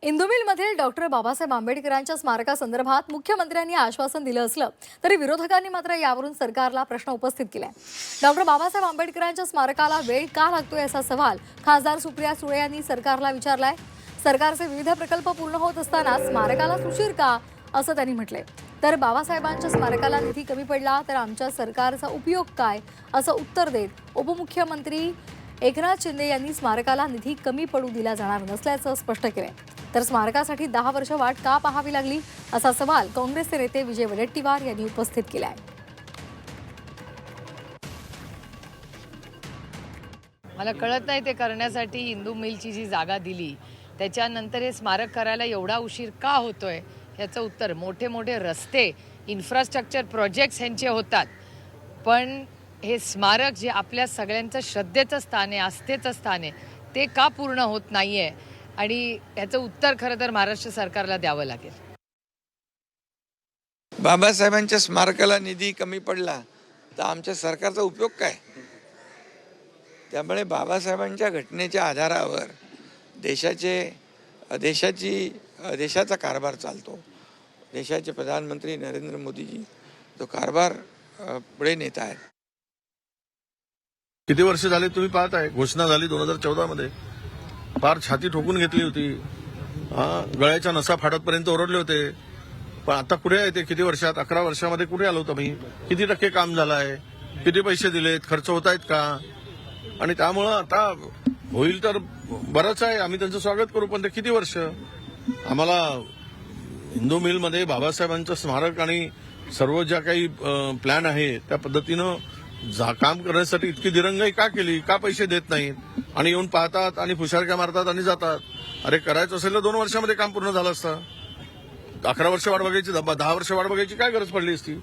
इंदुमिलमधील doctor Babasaheb आंबेडकरांच्या स्मारकासंदर्भात मुख्यमंत्र्यांनी आश्वासन दिलं असलं तरी विरोधकांनी मात्र यावरून सरकारला प्रश्न उपस्थित केलाय। डॉक्टर बाबासाहेब आंबेडकरांच्या स्मारकाला वेळ का लागतोय असा सवाल खासदार सुप्रिया सुळे यांनी सरकारला विचारलाय। सरकारचे विविध प्रकल्प पूर्ण होत असताना स्मारकाला उशीर का असं त्यांनी म्हटलंय। तर बाबासाहेबांच्या स्मारकाला निधी कमी पडला तर आमच्या सरकारचा उपयोग काय असं उत्तर देत उपमुख्यमंत्री एकनाथ शिंदे यांनी स्मारकाला निधी कमी पडू दिला जाणार नसल्याचं स्पष्ट केलंय। तर स्मारकासाठी 10 वर्ष वाट का पाहावी लागली असा सवाल काँग्रेसचे नेते विजय वडेट्टीवार यांनी उपस्थित केला आहे। मला कळत नाही ते करण्यासाठी इंदू मिलची जी जागा दिली त्याच्यानंतर हे स्मारक करायला एवढा उशीर का होतोय याचं उत्तर मोठे मोठे रस्ते इन्फ्रास्ट्रक्चर प्रोजेक्ट्स यांचे होतात, पण हे स्मारक जे आपल्या सगळ्यांचं श्रद्धेचं स्थान आहे, आस्थेचं स्थान आहे, ते का पूर्ण होत नाहीये आणि याचं उत्तर खरं तर महाराष्ट्र सरकारला द्यावं लागेल। बाबासाहेबांच्या स्मारकाला निधी कमी पडला तर आमच्या सरकारचा उपयोग काय? त्यामुळे बाबासाहेबांच्या घटनेच्या आधारावर देशाचा कारभार चालतो। देशाचे प्रधानमंत्री नरेंद्र मोदीजी तो कारभार पुढे नेत आहेत। किती वर्ष झाले तुम्ही पाहताय, घोषणा झाली 2014 मध्ये, फार छाती ठोकून घेतली होती, गळ्याच्या नसा फाटतपर्यंत ओरडले होते, पण आता कुठे आहे ते? किती वर्षात, 11 वर्षामध्ये कुठे आलो होतो मी? किती टक्के काम झालं आहे, किती पैसे दिलेत, खर्च होत आहेत का? आणि त्यामुळं आता होईल तर बरंच आहे, आम्ही त्यांचं स्वागत करू, पण ते किती वर्ष? आम्हाला हिंदू मिलमध्ये बाबासाहेबांचं स्मारक आणि सर्व ज्या काही प्लॅन आहे त्या पद्धतीनं काम करण्यासाठी इतकी दिरंगाई का केली? का पैसे देत नाहीत आणि येऊन पाहतात आणि फुशारक्या मारतात आणि जातात? अरे करायचं असेल तर 2 वर्षामध्ये काम पूर्ण झालं असतं। 11 वर्ष वाट बघायची, 10 वर्ष वाट बघायची काय गरज पडली असती?